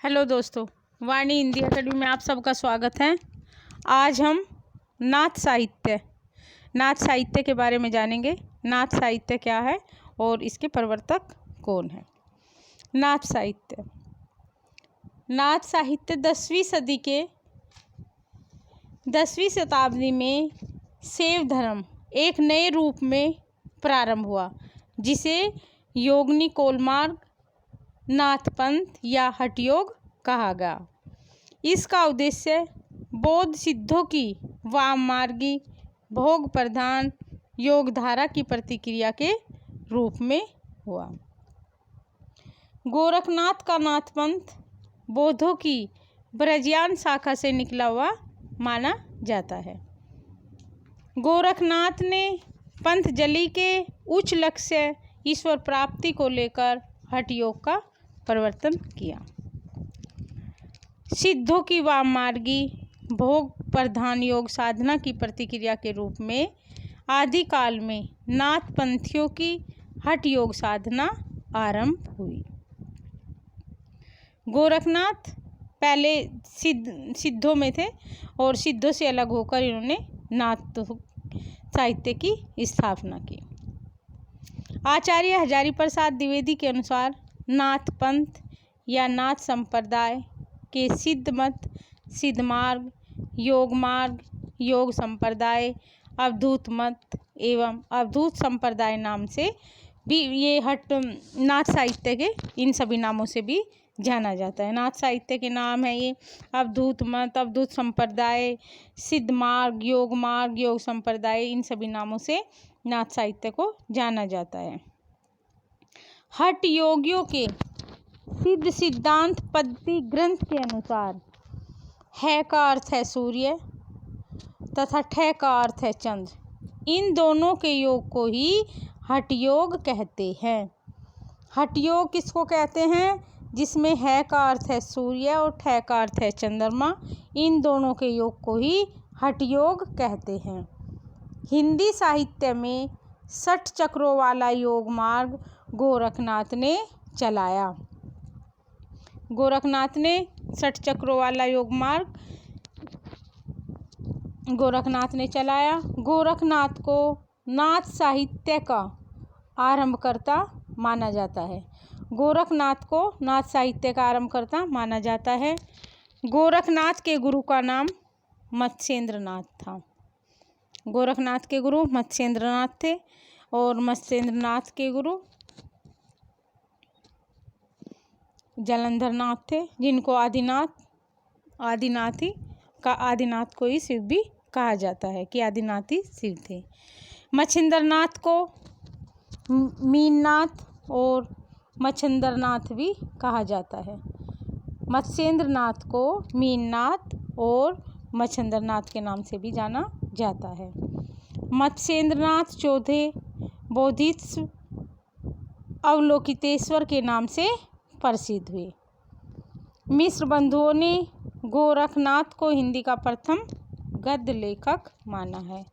Hello दोस्तों, वाणी Hindi academy में आप सबका स्वागत है। आज हम नाथ साहित्य के बारे में जानेंगे। नाथ साहित्य क्या है और इसके प्रवर्तक कौन है। नाथ साहित्य 10वीं शताब्दी में शैव धर्म एक नए रूप में प्रारंभ हुआ, जिसे योगिनी कोलमार्ग, नाथपंथ या हठयोग कहा गया। इसका उद्देश्य बौद्ध सिद्धों की वाममार्गी भोग प्रधान योग धारा की प्रतिक्रिया के रूप में हुआ। गोरखनाथ का नाथपंथ बौद्धों की ब्रजयान शाखा से निकला हुआ माना जाता है। गोरखनाथ ने पंतजलि के उच्च लक्ष्य ईश्वर प्राप्ति को लेकर हठयोग का प्रवर्तन किया। सिद्धों की वाममार्गी भोग प्रधान योग साधना की प्रतिक्रिया के रूप में आदिकाल में नाथपंथियों की हठ योग साधना आरंभ हुई। गोरखनाथ पहले सिद्धों में थे और सिद्धों से अलग होकर इन्होंने नाथ साहित्य की स्थापना की। आचार्य हजारी प्रसाद द्विवेदी के अनुसार नाथपंथ या नाथ संप्रदाय के सिद्ध मत, सिद्ध मार्ग, योग संप्रदाय, अवधूत मत एवं अवधूत संप्रदाय नाम से भी ये हट नाथ साहित्य के इन सभी नामों से भी जाना जाता है। नाथ साहित्य के नाम है ये अवधूत मत, अवधूत संप्रदाय, सिद्ध मार्ग, योग संप्रदाय, इन सभी नामों से नाथ साहित्य को जाना जाता है। हठ योगियों के सिद्ध सिद्धांत पद्धति ग्रंथ के अनुसार है का अर्थ है सूर्य तथा ठे का अर्थ है चंद्र। इन दोनों के योग को ही हठ योग कहते हैं। हठ योग किसको कहते हैं? जिसमें है का अर्थ है सूर्य और ठे का अर्थ है चंद्रमा। इन दोनों के योग को ही हठ योग कहते हैं। हिंदी साहित्य में 60 चक्रों वाला योग मार्ग गोरखनाथ ने चलाया। गोरखनाथ ने 60 चक्रों वाला योग मार्ग गोरखनाथ ने चलाया। गोरखनाथ को नाथ साहित्य का आरंभकर्ता माना जाता है। गोरखनाथ को नाथ साहित्य का आरंभकर्ता माना जाता है। गोरखनाथ के गुरु का नाम मत्स्येंद्रनाथ था। गोरखनाथ के गुरु मत्स्येंद्रनाथ थे और मत्स्येंद्रनाथ के गुरु जलंधरनाथ थे, जिनको आदिनाथ को ही शिव भी कहा जाता है कि आदिनाथ ही शिव थे। मच्छिंद्रनाथ को मीननाथ और मच्छिंद्रनाथ भी कहा जाता है। मत्स्येंद्रनाथ को मीननाथ और मच्छिंद्रनाथ के नाम से भी जाना जाता है। मत्स्येंद्रनाथ चौथे बोधिसत्व अवलोकितेश्वर के नाम से प्रसिद्ध हुए। मिश्र बंधुओं ने गोरखनाथ को हिंदी का प्रथम गद्य लेखक माना है।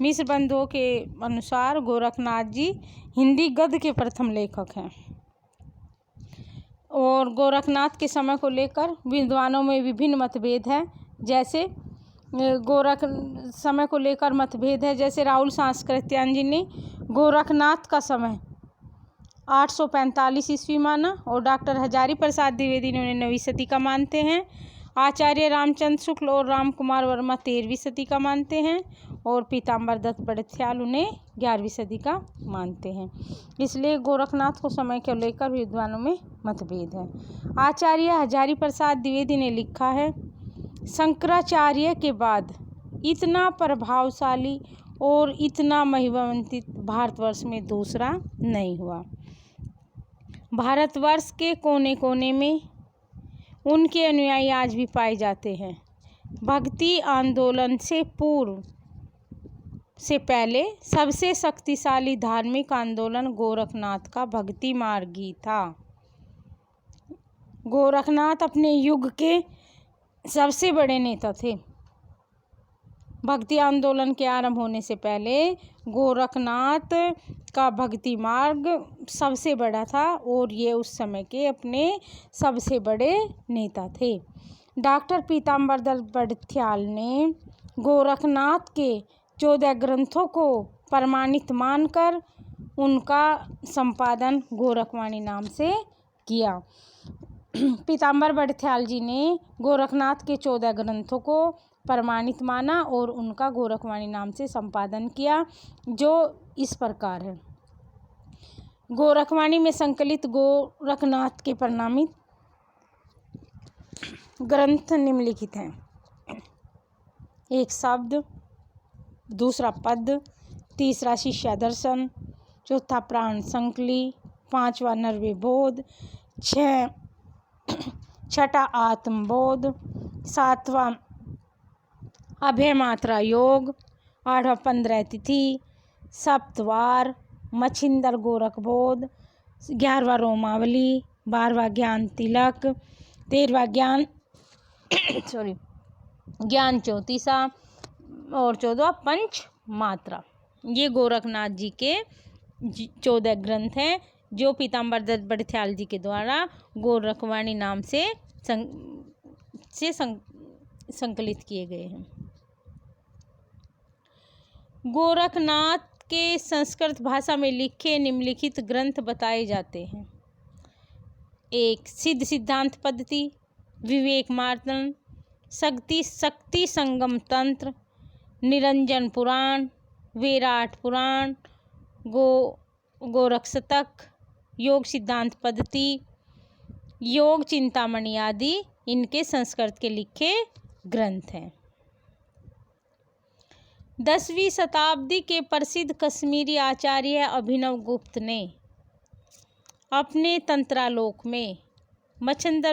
मिश्र बंधुओं के अनुसार गोरखनाथ जी हिंदी गद्य के प्रथम लेखक हैं। और गोरखनाथ के समय को लेकर विद्वानों में विभिन्न मतभेद है। जैसे समय को लेकर मतभेद है, जैसे राहुल सांस्कृत्यायन जी ने गोरखनाथ का समय 845 ईस्वी माना और डॉक्टर हजारी प्रसाद द्विवेदी ने उन्हें 9वीं सदी का मानते हैं। आचार्य रामचंद्र शुक्ल और राम कुमार वर्मा 13वीं सदी का मानते हैं और पीताम्बर दत्त बड़थ्याल उन्हें 11वीं सदी का मानते हैं। इसलिए गोरखनाथ को समय को लेकर विद्वानों में मतभेद है। आचार्य हजारी प्रसाद द्विवेदी ने लिखा है, शंकराचार्य के बाद इतना प्रभावशाली और इतना महिमान्वित भारतवर्ष में दूसरा नहीं हुआ। भारतवर्ष के कोने कोने में उनके अनुयायी आज भी पाए जाते हैं। भक्ति आंदोलन से पूर्व से पहले सबसे शक्तिशाली धार्मिक आंदोलन गोरखनाथ का भक्ति मार्ग ही था। गोरखनाथ अपने युग के सबसे बड़े नेता थे। भक्ति आंदोलन के आरंभ होने से पहले गोरखनाथ का भक्ति मार्ग सबसे बड़ा था और ये उस समय के अपने सबसे बड़े नेता थे। डॉक्टर पीताम्बर दत्त बड़थ्याल ने गोरखनाथ के 14 ग्रंथों को प्रमाणित मानकर उनका संपादन गोरखवाणी नाम से किया। पीताम्बर बड़थ्याल जी ने गोरखनाथ के 14 ग्रंथों को प्रमाणित माना और उनका गोरखवाणी नाम से संपादन किया, जो इस प्रकार है। गोरखवाणी में संकलित गोरखनाथ के प्रमाणित ग्रंथ निम्नलिखित हैं। 1 शब्द, 2 पद, 3 शिष्यादर्शन, 4 प्राण संकली, 5वां नरवेबोध, 6वां आत्मबोध, 7वां अभय मात्रा योग, 8वां 15 तिथि, सप्तवार, मच्छिंदर गोरखबोध, 11वां रोमावली, 12वां ज्ञान तिलक, 13वां ज्ञान चौतीसा और 14वां पंच मात्रा। ये गोरखनाथ जी के 14 ग्रंथ हैं जो पीताम्बर दत्त बड़थ्याल जी के द्वारा गोरखवाणी नाम से संकलित किए गए हैं। गोरखनाथ के संस्कृत भाषा में लिखे निम्नलिखित ग्रंथ बताए जाते हैं। 1 सिद्ध सिद्धांत पद्धति, विवेक मार्तन, शक्ति संगम तंत्र, निरंजन पुराण, विराट पुराण, गोरक्षतक, योग सिद्धांत पद्धति, योग चिंतामणि आदि इनके संस्कृत के लिखे ग्रंथ हैं। 10वीं शताब्दी के प्रसिद्ध कश्मीरी आचार्य अभिनव गुप्त ने अपने तंत्रालोक में मच्छंद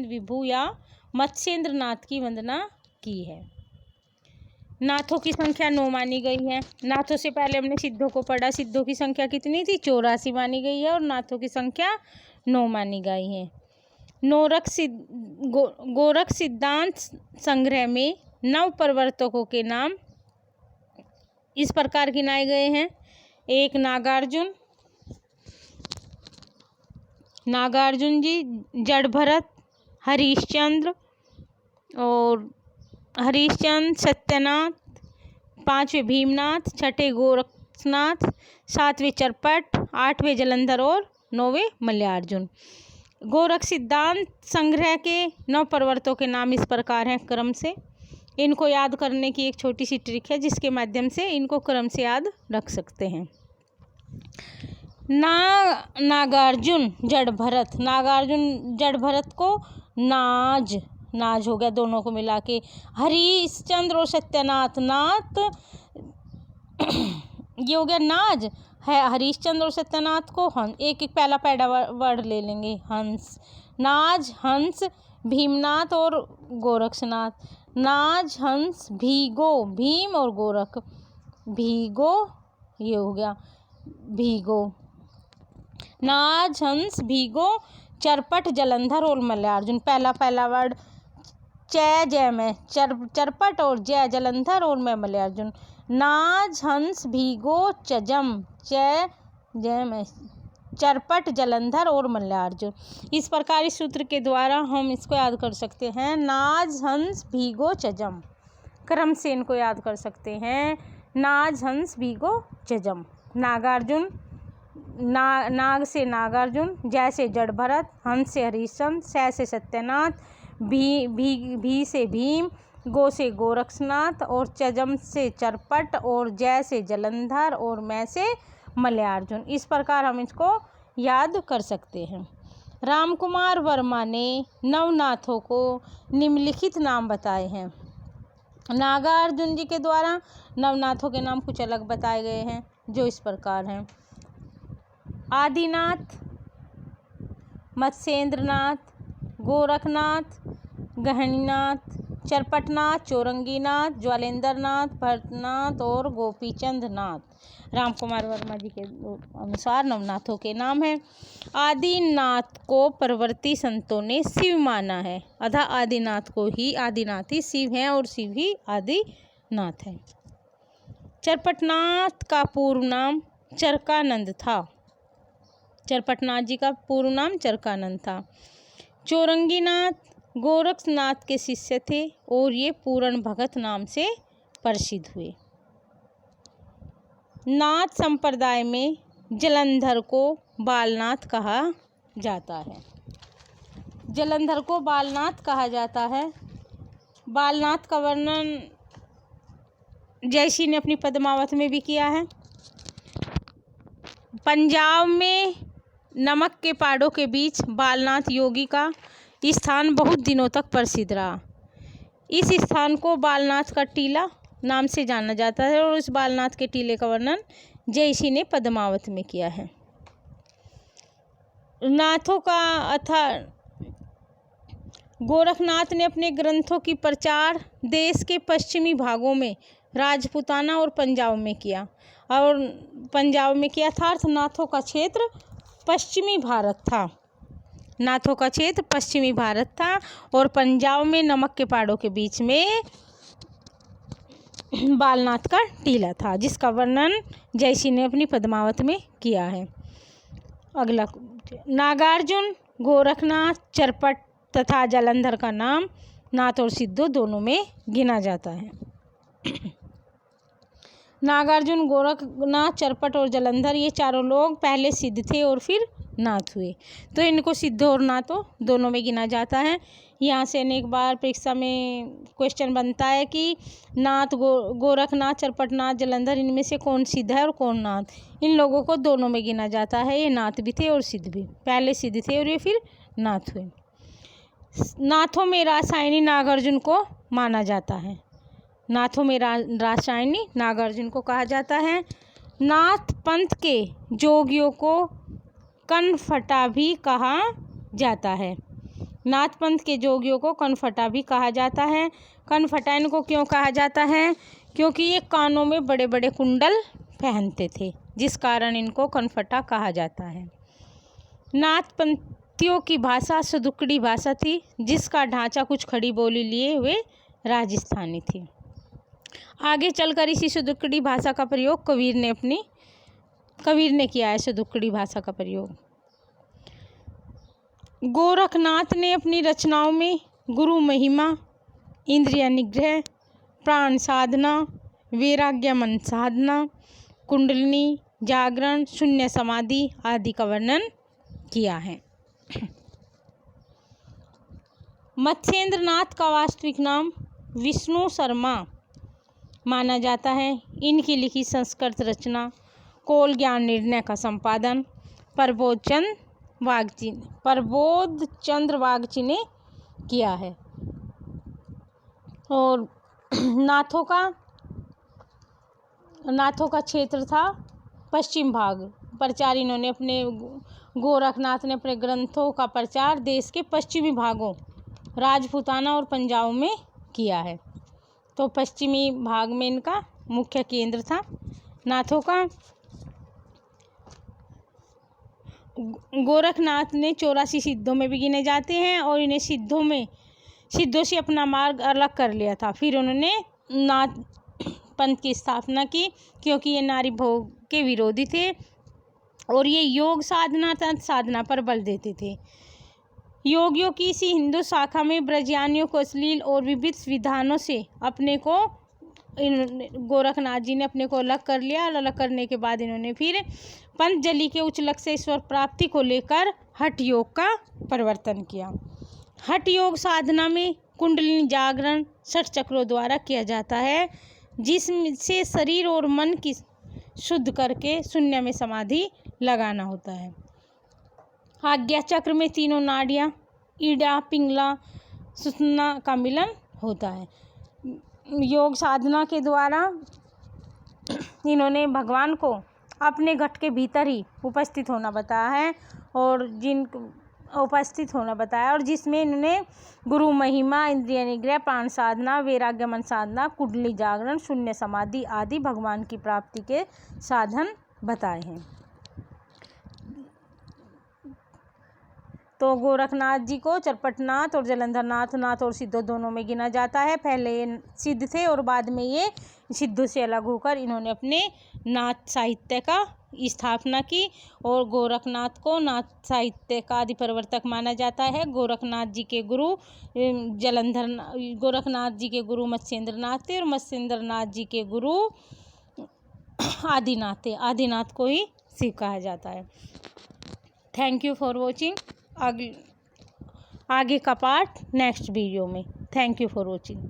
विभु या मत्स्येंद्र नाथ की वंदना की है। नाथों की संख्या 9 मानी गई है। नाथों से पहले हमने सिद्धों को पढ़ा। सिद्धों की संख्या कितनी थी? 84 मानी गई है और नाथों की संख्या 9 मानी गई है। गोरख सिद्धांत संग्रह में 9 प्रवर्तकों के नाम इस प्रकार गिनाए गए हैं। 1 नागार्जुन जी, जड़भरत, हरिश्चंद्र, सत्यनाथ, 5वें भीमनाथ, 6ठे गोरखनाथ, 7वें चरपट, 8वें जलंधर और 9वें मल्ल्यार्जुन। गोरख सिद्धांत संग्रह के 9 प्रवर्तकों के नाम इस प्रकार हैं क्रम से। इनको याद करने की एक छोटी सी ट्रिक है जिसके माध्यम से इनको क्रम से याद रख सकते हैं। नागार्जुन जड़भरत को नाज हो गया, दोनों को मिला के। हरिश्चंद्र और सत्यनाथ नाथ ये हो गया नाज है। हरिश्चंद्र और सत्यनाथ को हंस, एक पहला वर्ड ले लेंगे, हंस, नाज, हंस, भीमनाथ और गोरक्षनाथ। नाज, हंस, भीगो, भीम और गोरख, भीगो, ये हो गया भीगो। नाज, हंस, भीगो, चरपट, जलंधर और मल्ल्यार्जुन। पहला वर्ड जय में चरपट और जय जलंधर और मैं मल्ल्यार्जुन। नाज, हंस, भीगो, चजम, जय में चरपट, जलंधर और मल्ल्यार्जुन। इस प्रकार इस सूत्र के द्वारा हम इसको याद कर सकते हैं। नाज, हंस, भीगो, चजम, क्रम से इनको याद कर सकते हैं। नाज, हंस, भीगो, चजम। नागार्जुन, नाग से नागार्जुन, जय से जड़भरत, हंस से हरिश्चंद्र, से सत्यनाथ, भी से भीम, गो से गोरक्षनाथ और चजम से चरपट और जय से जलंधर और मैं से मल्ल्यार्जुन। इस प्रकार हम इसको याद कर सकते हैं। रामकुमार वर्मा ने नवनाथों को निम्नलिखित नाम बताए हैं। नागार्जुन जी के द्वारा नवनाथों के नाम कुछ अलग बताए गए हैं जो इस प्रकार हैं। आदिनाथ, मत्स्येंद्रनाथ, गोरखनाथ, गहनीनाथ, चरपटनाथ, चौरंगीनाथ, ज्वालेंद्रनाथ, भरतनाथ और गोपीचंद नाथ। रामकुमार वर्मा जी के अनुसार नवनाथों के नाम हैं। आदिनाथ को परवर्ती संतों ने शिव माना है, अतः आदिनाथ ही शिव हैं और शिव ही आदिनाथ हैं। चरपटनाथ का पूर्व नाम चरकानंद था। चरपटनाथ जी का पूर्व नाम चरकानंद था। चौरंगीनाथ गोरखनाथ के शिष्य थे और ये पूरण भगत नाम से प्रसिद्ध हुए। नाथ संप्रदाय में जलंधर को बालनाथ कहा जाता है। जलंधर को बालनाथ कहा जाता है। बालनाथ का वर्णन जयसी ने अपनी पद्मावत में भी किया है। पंजाब में नमक के पहाड़ों के बीच बालनाथ योगी का स्थान बहुत दिनों तक प्रसिद्ध रहा। इस स्थान को बालनाथ का टीला नाम से जाना जाता है और इस बालनाथ के टीले का वर्णन जयसी ने पद्मावत में किया है। नाथों का गोरखनाथ ने अपने ग्रंथों की प्रचार देश के पश्चिमी भागों में राजपूताना और पंजाब में किया था। नाथों का क्षेत्र पश्चिमी भारत था। नाथों का क्षेत्र पश्चिमी भारत था और पंजाब में नमक के पहाड़ों के बीच में बालनाथ का टीला था, जिसका वर्णन जयसी ने अपनी पद्मावत में किया है। अगला, नागार्जुन, गोरखनाथ, चरपट तथा जलंधर का नाम नाथ और सिद्धों दोनों में गिना जाता है। नागार्जुन, गोरखनाथ, चरपट और जलंधर ये चारों लोग पहले सिद्ध थे और फिर नाथ हुए, तो इनको सिद्धों और नाथों दोनों में गिना जाता है। यहाँ से अनेक बार परीक्षा में क्वेश्चन बनता है कि नाथ गोरखनाथ, चरपटनाथ, जलंधर इनमें से कौन सिद्ध है और कौन नाथ। इन लोगों को दोनों में गिना जाता है। ये नाथ भी थे और सिद्ध भी, पहले सिद्ध थे और ये फिर नाथ हुए। नाथों में रासायनी नागार्जुन को माना जाता है। नाथों में रासायनी नागार्जुन को कहा जाता है। नाथ पंथ के जोगियों को कनफटा भी कहा जाता है। नाथ पंथ के जोगियों को कनफटा भी कहा जाता है। कनफटा इनको क्यों कहा जाता है? क्योंकि ये कानों में बड़े बड़े कुंडल पहनते थे, जिस कारण इनको कनफटा कहा जाता है। नाथ पंथियों की भाषा सदुकड़ी भाषा थी, जिसका ढांचा कुछ खड़ी बोली लिए हुए राजस्थानी थी। आगे चलकर इसी सदुकड़ी भाषा का प्रयोग कबीर ने किया है। सदुकड़ी भाषा का प्रयोग गोरखनाथ ने अपनी रचनाओं में गुरु महिमा, इंद्रिय निग्रह, प्राण साधना, वैराग्य मन साधना, कुंडलिनी जागरण, शून्य समाधि आदि का वर्णन किया है। मत्स्येंद्र नाथ का वास्तविक नाम विष्णु शर्मा माना जाता है। इनकी लिखी संस्कृत रचना कोल ज्ञान निर्णय का संपादन प्रबोध चंद्र वागची ने किया है। और नाथों का क्षेत्र था पश्चिम भाग। प्रचार इन्होंने अपने गोरखनाथ ने अपने ग्रंथों का प्रचार देश के पश्चिमी भागों राजपूताना और पंजाब में किया है। तो पश्चिमी भाग में इनका मुख्य केंद्र था नाथों का। गोरखनाथ ने 84 सिद्धों में भी गिने जाते हैं और इन्हें सिद्धों से अपना मार्ग अलग कर लिया था। फिर उन्होंने नाथ पंथ की स्थापना की, क्योंकि ये नारी भोग के विरोधी थे और ये योग साधना पर बल देते थे। योगियों की इसी हिंदू शाखा में ब्रजयानियों को अश्लील और विविध विधानों से अपने को गोरखनाथ जी ने अपने को अलग कर लिया। और अलग करने के बाद इन्होंने फिर पंतजलि के उच्च लक्ष्य ईश्वर प्राप्ति को लेकर हठ योग का प्रवर्तन किया। हठ योग साधना में कुंडलिनी जागरण 6 चक्रों द्वारा किया जाता है, जिससे शरीर और मन की शुद्ध करके शून्य में समाधि लगाना होता है। आज्ञा चक्र में तीनों नाड़ियाँ ईड़ा, पिंगला, सुषुम्ना का मिलन होता है। योग साधना के द्वारा इन्होंने भगवान को अपने घट के भीतर ही उपस्थित होना बताया है और जिसमें इन्होंने गुरु महिमा, इंद्रिय निग्रह, प्राण साधना, वैराग्य मन साधना, कुंडली जागरण, शून्य समाधि आदि भगवान की प्राप्ति के साधन बताए हैं। तो गोरखनाथ जी को चरपटनाथ और जलंधरनाथ नाथ और सिद्धो दोनों में गिना जाता है। पहले ये सिद्ध थे और बाद में ये सिद्धों से अलग होकर इन्होंने अपने नाथ साहित्य का स्थापना की और गोरखनाथ को नाथ साहित्य का आदि प्रवर्तक माना जाता है। गोरखनाथ जी के गुरु गोरखनाथ जी के गुरु मत्स्येंद्रनाथ थे और मत्स्येंद्रनाथ जी के गुरु आदिनाथ थे। आदिनाथ को ही शिव कहा जाता है। Thank you for watching. आगे का पार्ट नेक्स्ट वीडियो में। Thank you for watching.